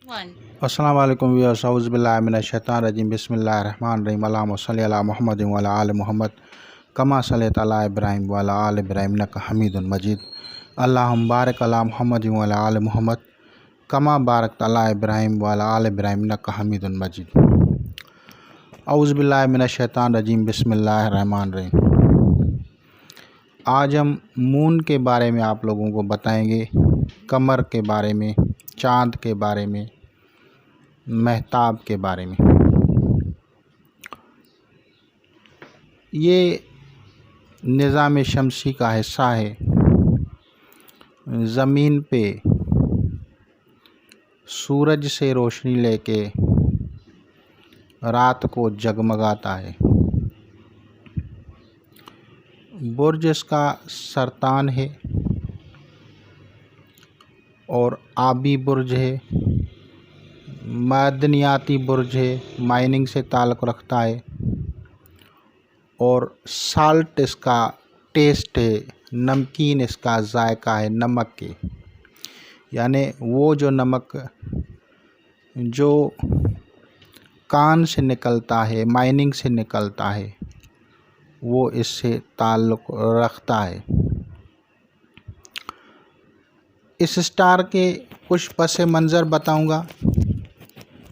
One. अस्सलाम वालेकुम viewers, औज़ु बिल्लाहि मिनश शैतानिर रजीम, बिस्मिल्लाहिर रहमानिर रहीम, अल्लाहुम्मा सल्लि अला मुहम्मद व अला आलि मुहम्मद कमा सल्लैता अला इब्राहीम व अला आलि इब्राहीम इन्नका हमीदुन मजीद। अल्लाहुम्मा बारिक अला मुहम्मद व अला आलि मुहम्मद कमा बारकता अला इब्राहीम व अला आलि इब्राहीम इन्नका हमीदुन मजीद। औज़ु बिल्लाहि मिनश शैतानिर रजीम, बिस्मिल्लाहिर रहमानिर रहीम। आज हम मून के बारे में आप लोगों को बताएंगे, कमर के बारे में, चाँद के बारे में, महताब के बारे में। ये निज़ाम शमसी का हिस्सा है। ज़मीन पे सूरज से रोशनी लेके रात को जगमगाता है। बुर्ज इसका सरतान है और आबी बुर्ज है, मादनियाती बुर्ज है, माइनिंग से ताल्लुक़ रखता है, और साल्ट इसका टेस्ट है, नमकीन इसका जायका है, नमक के, यानी वो जो नमक जो कान से निकलता है, माइनिंग से निकलता है, वो इससे ताल्लुक़ रखता है। इस स्टार के कुछ पस मंज़र बताऊंगा,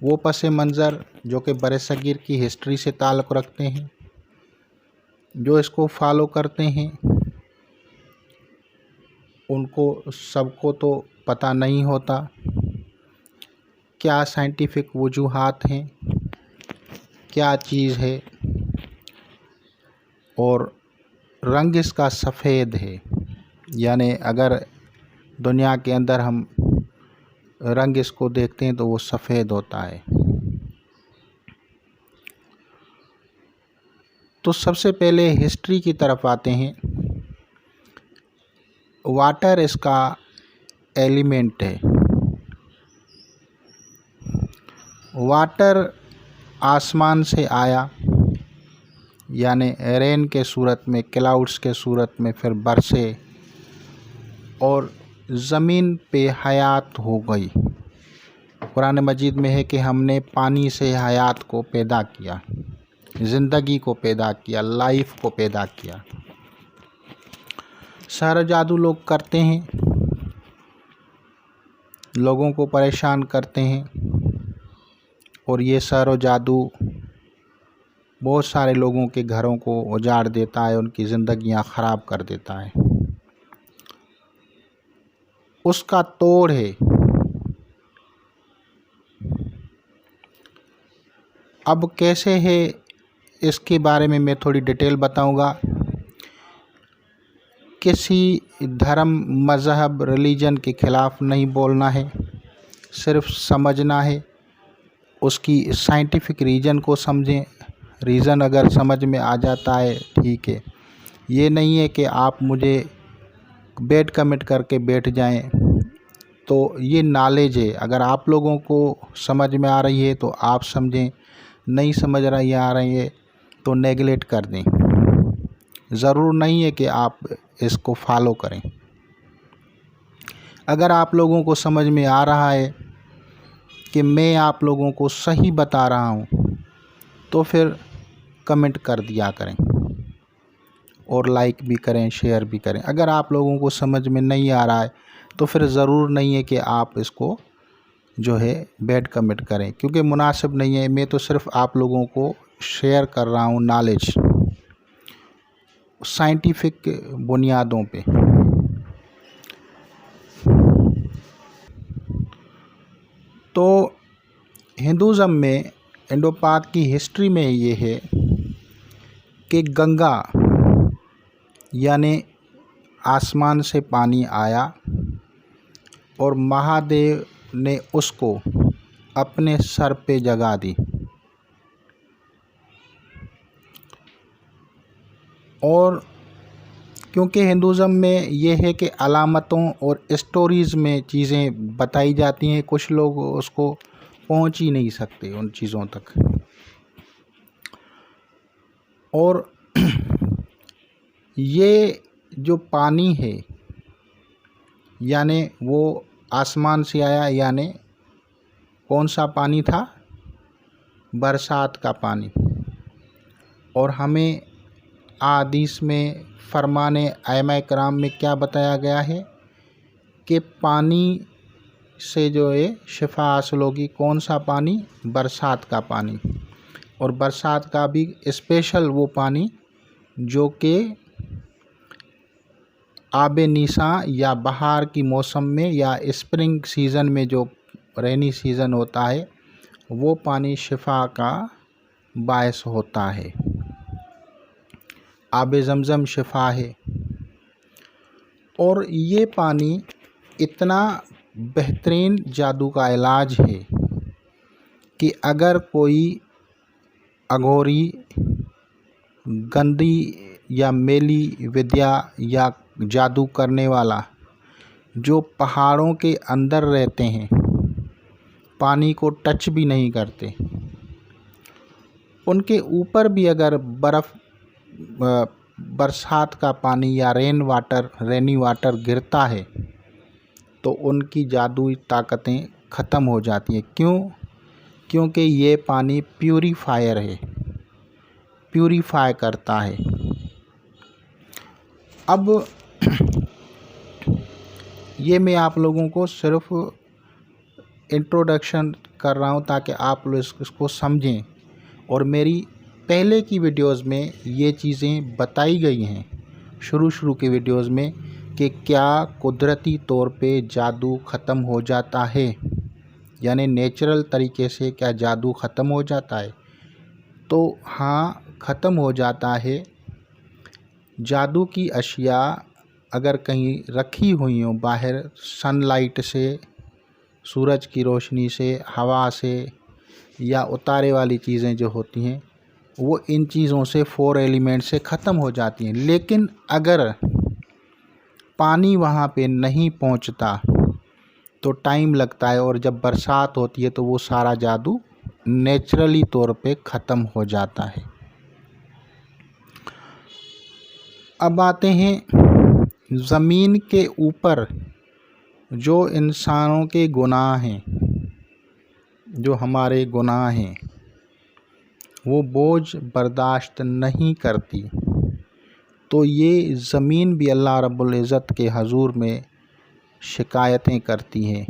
वो पस मंज़र जो कि बरसगीर की हिस्ट्री से ताल्लुक़ रखते हैं। जो इसको फॉलो करते हैं उनको सबको तो पता नहीं होता क्या साइंटिफिक वजूहात हैं, क्या चीज़ है, और रंग इसका सफ़ेद है। यानी अगर दुनिया के अंदर हम रंग इसको देखते हैं तो वो सफ़ेद होता है। तो सबसे पहले हिस्ट्री की तरफ आते हैं। वाटर इसका एलिमेंट है। वाटर आसमान से आया, यानी रेन के सूरत में, क्लाउड्स के सूरत में, फिर बरसे और ज़मीन पे हयात हो गई। कुरान मजीद में है कि हमने पानी से हयात को पैदा किया, ज़िंदगी को पैदा किया, लाइफ को पैदा किया। सारा जादू लोग करते हैं, लोगों को परेशान करते हैं, और ये सारा जादू बहुत सारे लोगों के घरों को उजाड़ देता है, उनकी ज़िंदगियां ख़राब कर देता है। उसका तोड़ है। अब कैसे है इसके बारे में मैं थोड़ी डिटेल बताऊंगा। किसी धर्म, मज़हब, रिलीजन के ख़िलाफ़ नहीं बोलना है, सिर्फ समझना है, उसकी साइंटिफिक रीज़न को समझें। रीज़न अगर समझ में आ जाता है ठीक है, ये नहीं है कि आप मुझे बैड कमेंट करके बैठ जाएं। तो ये नॉलेज है, अगर आप लोगों को समझ में आ रही है तो आप समझें, नहीं समझ रही आ रही है तो नेगलेक्ट कर दें। ज़रूर नहीं है कि आप इसको फॉलो करें। अगर आप लोगों को समझ में आ रहा है कि मैं आप लोगों को सही बता रहा हूँ तो फिर कमेंट कर दिया करें और लाइक भी करें, शेयर भी करें। अगर आप लोगों को समझ में नहीं आ रहा है तो फिर ज़रूर नहीं है कि आप इसको जो है बैड कमेंट करें, क्योंकि मुनासिब नहीं है। मैं तो सिर्फ आप लोगों को शेयर कर रहा हूँ नॉलेज, साइंटिफिक बुनियादों पे। तो हिंदुज़म में, इंडो पाक की हिस्ट्री में ये है कि गंगा यानी आसमान से पानी आया और महादेव ने उसको अपने सर पे जगा दी, और क्योंकि हिंदुज़म में ये है कि अलामतों और स्टोरीज़ में चीज़ें बताई जाती हैं, कुछ लोग उसको पहुंच ही नहीं सकते उन चीज़ों तक। और ये जो पानी है यानी वो आसमान से आया, यानी कौन सा पानी था? बरसात का पानी। और हमें हदीस में फरमाने आइमा किराम में क्या बताया गया है कि पानी से जो है शिफा हासिल होगी। कौन सा पानी? बरसात का पानी। और बरसात का भी स्पेशल वो पानी जो कि आबे नीसा या बहार की मौसम में या स्प्रिंग सीज़न में, जो रेनी सीज़न होता है, वो पानी शिफा का बायस होता है। आबे ज़मज़म शिफा है। और ये पानी इतना बेहतरीन जादू का इलाज है कि अगर कोई अघोरी, गंदी या मेली विद्या या जादू करने वाला जो पहाड़ों के अंदर रहते हैं, पानी को टच भी नहीं करते, उनके ऊपर भी अगर बरसात का पानी या रेनी वाटर गिरता है तो उनकी जादुई ताकतें ख़त्म हो जाती हैं। क्यों? क्योंकि ये पानी प्यूरीफायर है, प्यूरीफाई करता है। अब ये मैं आप लोगों को सिर्फ इंट्रोडक्शन कर रहा हूँ ताकि आप लोग इसको समझें। और मेरी पहले की वीडियोस में ये चीज़ें बताई गई हैं, शुरू की वीडियोस में, कि क्या कुदरती तौर पे जादू ख़त्म हो जाता है, यानी नेचुरल तरीके से क्या जादू ख़त्म हो जाता है। तो हाँ, ख़त्म हो जाता है। जादू की अशिया अगर कहीं रखी हुई हो बाहर, सनलाइट से, सूरज की रोशनी से, हवा से, या उतारे वाली चीज़ें जो होती हैं, वो इन चीज़ों से, 4 एलिमेंट से ख़त्म हो जाती हैं। लेकिन अगर पानी वहाँ पे नहीं पहुँचता तो टाइम लगता है, और जब बरसात होती है तो वो सारा जादू नेचुरली तौर पे ख़त्म हो जाता है। अब आते हैं ज़मीन के ऊपर जो इंसानों के गुनाह हैं, जो हमारे गुनाह हैं, वो बोझ बर्दाश्त नहीं करती, तो ये ज़मीन भी अल्लाह रब्बुल इज़्ज़त के हजूर में शिकायतें करती हैं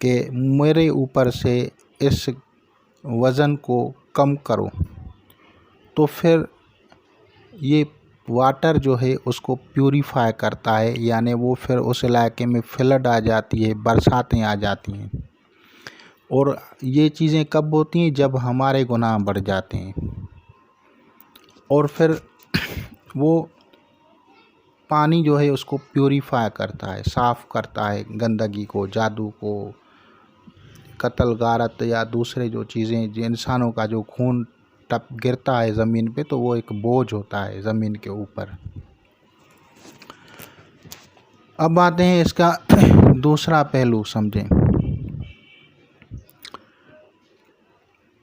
कि मेरे ऊपर से इस वज़न को कम करो। तो फिर ये वाटर जो है उसको प्यूरीफाई करता है, यानी वो फिर उस इलाके में फ्लड आ जाती है, बरसातें आ जाती हैं। और ये चीज़ें कब होती हैं? जब हमारे गुनाह बढ़ जाते हैं। और फिर वो पानी जो है उसको प्यूरीफाई करता है, साफ़ करता है गंदगी को, जादू को, कत्ल गारत या दूसरे जो चीज़ें, जो इंसानों का जो खून टप गिरता है ज़मीन पे, तो वो एक बोझ होता है ज़मीन के ऊपर। अब आते हैं इसका दूसरा पहलू समझें।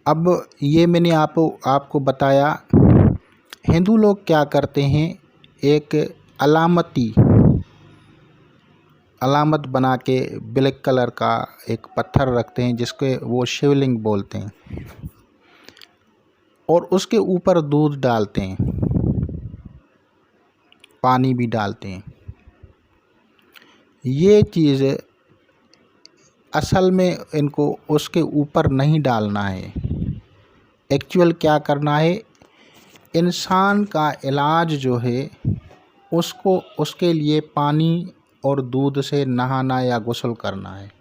अब ये मैंने आपको बताया, हिंदू लोग क्या करते हैं, एक अलामत बना के ब्लैक कलर का एक पत्थर रखते हैं जिसके वो शिवलिंग बोलते हैं, और उसके ऊपर दूध डालते हैं, पानी भी डालते हैं। ये चीज़ असल में इनको उसके ऊपर नहीं डालना है। एक्चुअल क्या करना है, इंसान का इलाज जो है उसको, उसके लिए पानी और दूध से नहाना या गुस्ल करना है।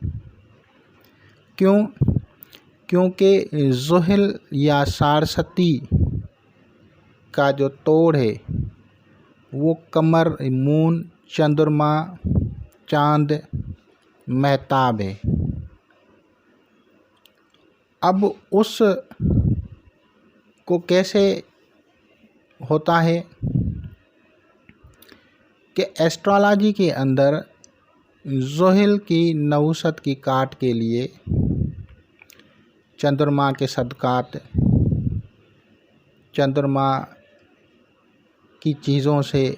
क्यों? क्योंकि ज़ुहल या सारस्वती का जो तोड़ है वो कमर, मून, चंद्रमा, चाँद, महताब है। अब उस को कैसे होता है कि एस्ट्रोलॉजी के अंदर ज़ुहल की नहुसत की काट के लिए चंद्रमा के सदकात, चंद्रमा की चीज़ों से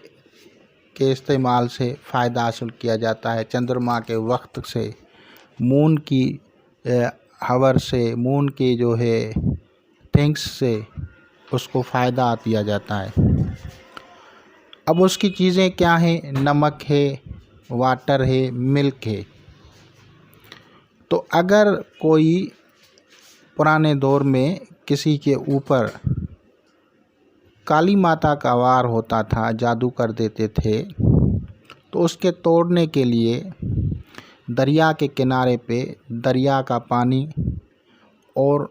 के इस्तेमाल से फ़ायदा हासिल किया जाता है। चंद्रमा के वक्त से, मून की हवर से, मून के जो है थिंग्स से उसको फ़ायदा दिया जाता है। अब उसकी चीज़ें क्या हैं? नमक है, वाटर है, मिल्क है। तो अगर कोई पुराने दौर में किसी के ऊपर काली माता का वार होता था, जादू कर देते थे, तो उसके तोड़ने के लिए दरिया के किनारे पे दरिया का पानी और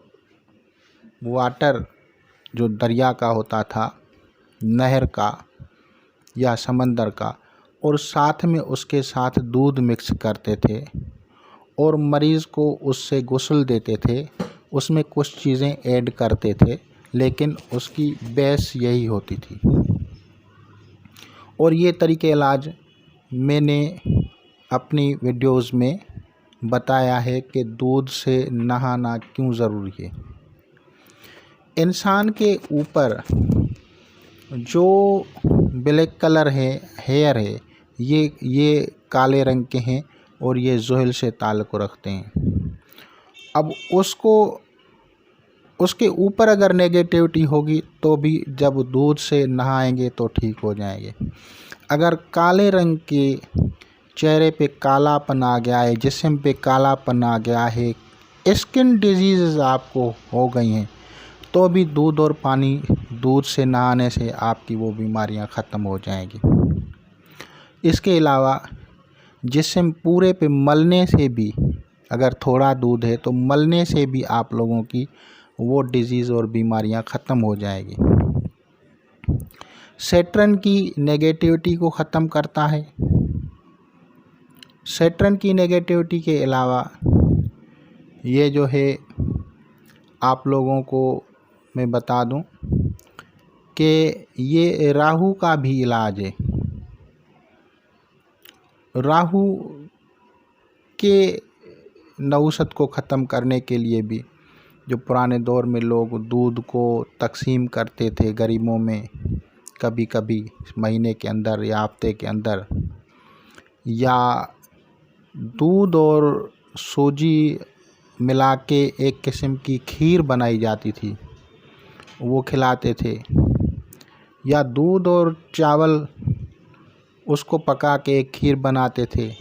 वाटर जो दरिया का होता था, नहर का या समंदर का, और साथ में उसके साथ दूध मिक्स करते थे और मरीज़ को उससे गुस्ल देते थे। उसमें कुछ चीज़ें ऐड करते थे, लेकिन उसकी बेस यही होती थी। और ये तरीक़े इलाज मैंने अपनी वीडियोज़ में बताया है कि दूध से नहाना क्यों ज़रूरी है। इंसान के ऊपर जो ब्लैक कलर है, हेयर है, ये काले रंग के हैं और ये ज़ुहल से ताल्लुक़ रखते हैं। अब उसके ऊपर अगर नेगेटिविटी होगी तो भी जब दूध से नहाएंगे तो ठीक हो जाएंगे। अगर काले रंग के चेहरे पे कालापन आ गया है, जिस्म पे कालापन आ गया है, स्किन डिजीज़ आपको हो गई हैं, तो भी दूध और पानी, दूध से नहाने से आपकी वो बीमारियां ख़त्म हो जाएंगी। इसके अलावा जिस्म पूरे पे मलने से भी, अगर थोड़ा दूध है तो मलने से भी आप लोगों की वो डिजीज़ और बीमारियां ख़त्म हो जाएगी। सैटर्न की नेगेटिविटी को ख़त्म करता है। सैटर्न की नेगेटिविटी के अलावा ये जो है आप लोगों को मैं बता दूं कि ये राहु का भी इलाज है। राहु के नहुसत को ख़त्म करने के लिए भी जो पुराने दौर में लोग दूध को तकसीम करते थे गरीबों में, कभी कभी महीने के अंदर या हफ्ते के अंदर, या दूध और सूजी मिला के एक किस्म की खीर बनाई जाती थी, वो खिलाते थे, या दूध और चावल उसको पका के एक खीर बनाते थे,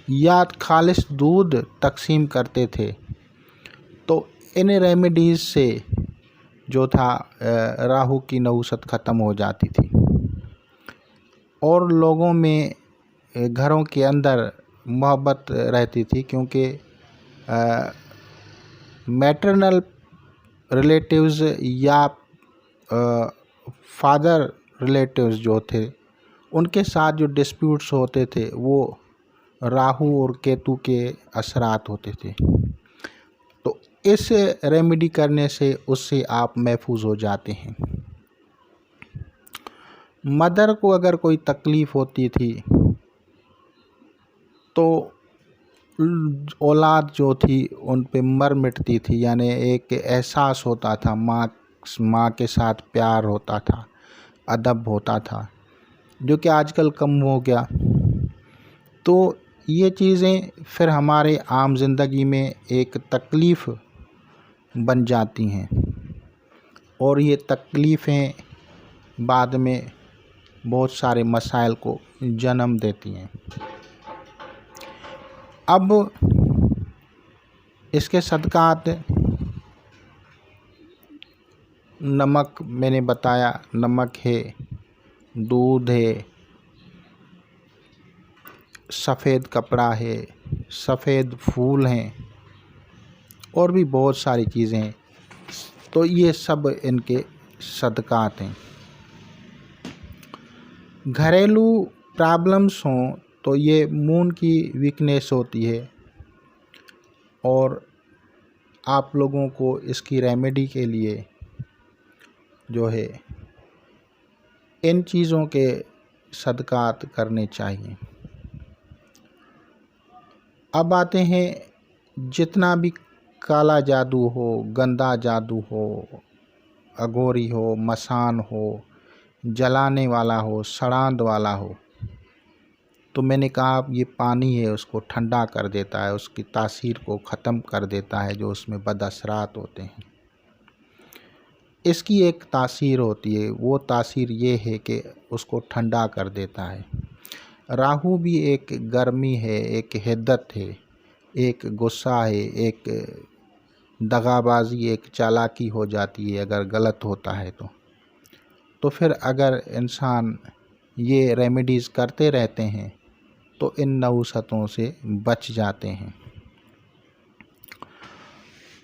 या खालिस दूध तकसीम करते थे। तो इन रेमेडीज़ से जो था राहु की नहुसत ख़त्म हो जाती थी और लोगों में घरों के अंदर मोहब्बत रहती थी, क्योंकि मैटरनल रिलेटिव्स या फादर रिलेटिव्स जो थे, उनके साथ जो डिस्प्यूट्स होते थे वो राहु और केतु के असरात होते थे। तो इस रेमेडी करने से उससे आप महफूज हो जाते हैं। मदर को अगर कोई तकलीफ़ होती थी तो औलाद जो थी उन पे मर मिटती थी, यानी एक एहसास होता था, माँ के साथ प्यार होता था, अदब होता था, जो कि आजकल कम हो गया। तो ये चीज़ें फिर हमारे आम ज़िंदगी में एक तकलीफ़ बन जाती हैं और ये तकलीफ़ें बाद में बहुत सारे मसाइल को जन्म देती हैं। अब इसके सदक़ात, नमक मैंने बताया, नमक है, दूध है, सफ़ेद कपड़ा है, सफ़ेद फूल हैं और भी बहुत सारी चीज़ें हैं। तो ये सब इनके सदक़ात हैं। घरेलू प्रॉब्लम्स हों तो ये मून की वीकनेस होती है और आप लोगों को इसकी रेमेडी के लिए जो है इन चीज़ों के सदक़ात करने चाहिए। अब आते हैं जितना भी काला जादू हो, गंदा जादू हो, अघोरी हो, मसान हो, जलाने वाला हो, सड़ांद वाला हो, तो मैंने कहा अब ये पानी है उसको ठंडा कर देता है, उसकी तासीर को ख़त्म कर देता है, जो उसमें बदअसरात होते हैं। इसकी एक तासीर होती है, वो तासीर ये है कि उसको ठंडा कर देता है। राहु भी एक गर्मी है, एक हिद्दत है, एक गुस्सा है, एक दगाबाजी, एक चालाकी हो जाती है अगर गलत होता है तो फिर अगर इंसान ये रेमेडीज़ करते रहते हैं तो इन नहुसतों से बच जाते हैं।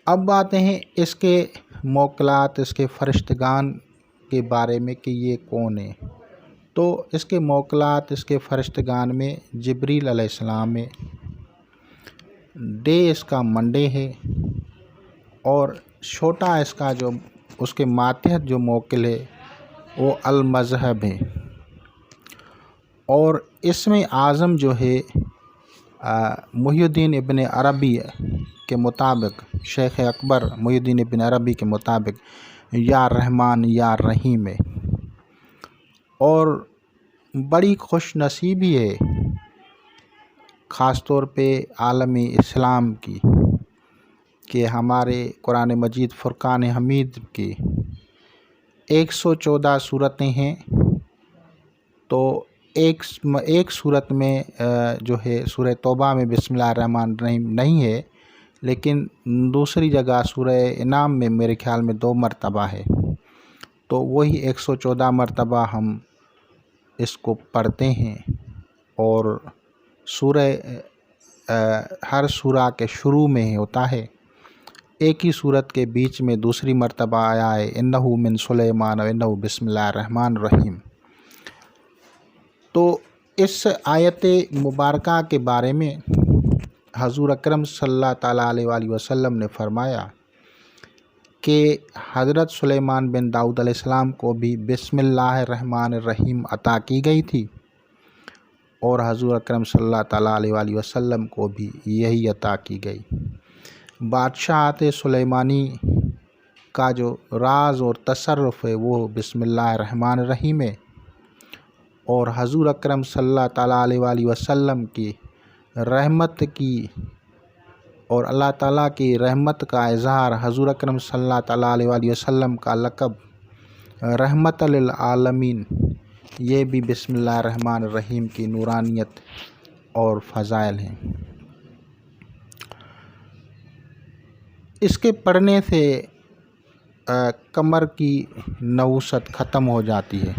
अब आते हैं इसके मोकलात, इसके फरिश्तगान के बारे में कि ये कौन है। तो इसके मोकलात, इसके फरिश्तगान में जिब्रील अलैहिस्सलाम है, डे इसका मंडे है, और छोटा इसका जो उसके मातहत जो मोकिल है वो अल मज़हब है। और इसमें आज़म जो है मुहिउद्दीन इब्न अरबी के मुताबिक, शेख अकबर मुहिउद्दीन इब्न अरबी के मुताबिक या रहमान या रहीम है। और बड़ी खुश नसीबी है ख़ास तौर पे आलमी इस्लाम की कि हमारे कुरान मजीद फ़ुरक़ान हमीद की 114 सूरतें हैं। तो एक सूरत में जो है सूरह तौबा में बिस्मिल्लाहिर्रहमानिर्रहीम नहीं है, लेकिन दूसरी जगह सूरह इनाम में मेरे ख़्याल में 2 मरतबा है। तो वही 114 मरतबा हम इसको पढ़ते हैं। और हर सूरा के शुरू में होता है, एक ही सूरत के बीच में दूसरी मरतबा आया है इन्नहु मिन सुलेमान व इन्नहु बिस्मिल्लाहिर्रहमानिर्रहीम। तो इस आयत मुबारका के बारे में हज़ूर अकरम सल्लल्लाहु ताला अलैहि वसल्लम ने फरमाया कि हज़रत सुलेमान बिन दाऊद अलैहिस्सलाम को भी बिस्मिल्लाहिर्रहमानिर्रहीम अता की गई थी, और हज़ूर अकरम सल्लल्लाहु ताला अलैहि वसल्लम को भी यही अता की गई। बादशाहत सुलेमानी का जो राज और तसर्रुफ़ है वो बिस्मिल्लाहिर्रहमानिर्रहीम है। और हज़ूर अकरम सल्लल्लाहु ताला अलैहि वसल्लम की रहमत की और अल्लाह ताला की रहमत का इज़हार, हज़ूर अकरम सल्लल्लाहु ताला अलैहि वसल्लम का लक़ब रहमतल लिल आलमीन, ये भी बिस्मिल्लाहिर्रहमानिर्रहीम की नूरानियत और फ़ज़ाइल हैं। इसके पढ़ने से कमर की नहुसत ख़त्म हो जाती है।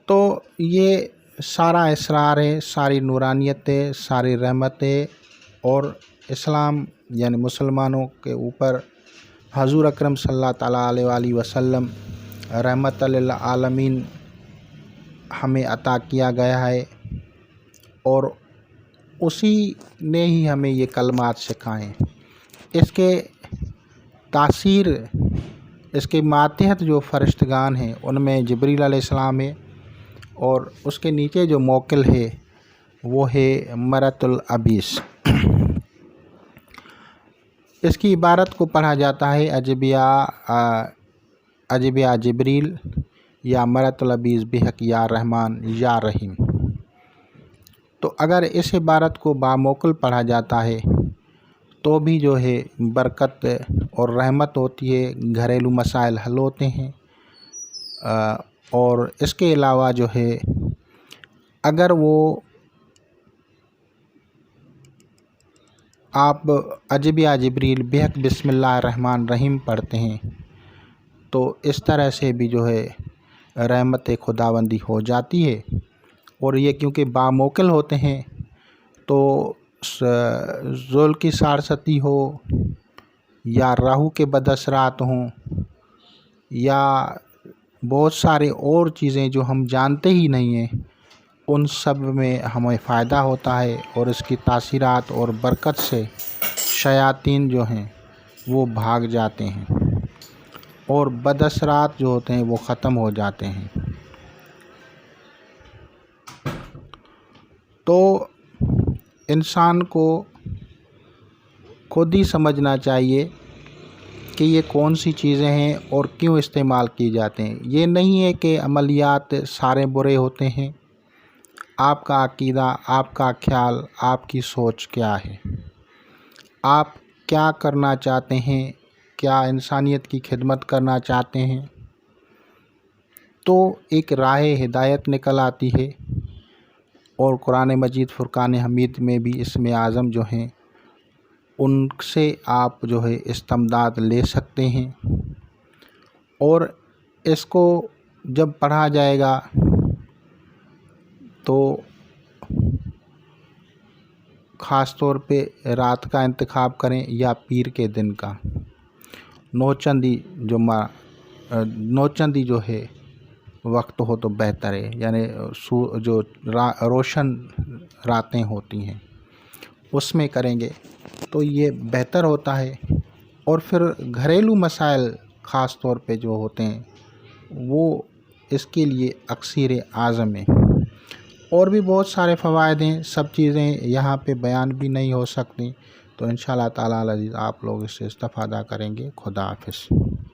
तो ये सारा इसरार है, सारी नूरानियतें, सारी रहमतें, और इस्लाम यानी मुसलमानों के ऊपर हज़ूर अकरम सल्लल्लाहु ताला अलैहि वसल्लम रहमतल लिल आलमीन हमें अता किया गया है, और उसी ने ही हमें ये कलमात सिखाएँ। इसके तासीर, इसके मातहत जो फरिश्तगान हैं उनमें जिब्रील अलैहिस्सलाम है, और उसके नीचे जो मोकिल है वो है मरतुल अबीस। इसकी इबारत को पढ़ा जाता है अजबिया जिब्रील या मरतुल अबीस बिहक या रहमान या रहीम। तो अगर इस इबारत को बामौक़िल पढ़ा जाता है तो भी जो है बरकत और रहमत होती है, घरेलू मसाइल हल होते हैं। और इसके अलावा जो है अगर वो आप अजबिया जिब्रील बिहक बिस्मिल्लाहिर्रहमानिर्रहीम पढ़ते हैं तो इस तरह से भी जो है रहमत खुदाबंदी हो जाती है। और ये क्योंकि बामौक़िल होते हैं तो ज़ुल की सारसती हो या राहु के बदअसरात हों या बहुत सारे और चीज़ें जो हम जानते ही नहीं हैं, उन सब में हमें फ़ायदा होता है। और इसकी तासीरात और बरकत से शयातीन जो हैं वो भाग जाते हैं और बदअसरात जो होते हैं वो ख़त्म हो जाते हैं। तो इंसान को खुद ही समझना चाहिए कि ये कौन सी चीज़ें हैं और क्यों इस्तेमाल की जाते हैं। ये नहीं है कि अमलियात सारे बुरे होते हैं। आपका अकीदा, आपका ख्याल, आपकी सोच क्या है, आप क्या करना चाहते हैं, क्या इंसानियत की खिदमत करना चाहते हैं, तो एक राह हिदायत निकल आती है। और कुरान मजीद फ़ुरक़ान हमीद में भी इसमें आज़म जो हैं उनसे आप जो है इस्तिमदाद ले सकते हैं। और इसको जब पढ़ा जाएगा तो ख़ास तौर पे रात का इंतखाब करें या पीर के दिन का। नौचंदी जो है वक्त हो तो बेहतर है, यानी जो रोशन रातें होती हैं उसमें करेंगे तो ये बेहतर होता है। और फिर घरेलू मसाइल ख़ास तौर पे जो होते हैं वो इसके लिए अक्सीर आज़म है। और भी बहुत सारे फ़वाइद हैं, सब चीज़ें यहाँ पे बयान भी नहीं हो सकती। तो इंशाअल्लाह ताला अज़ीज़ आप लोग इससे इस्तिफ़ादा करेंगे। खुदा हाफ़िज़।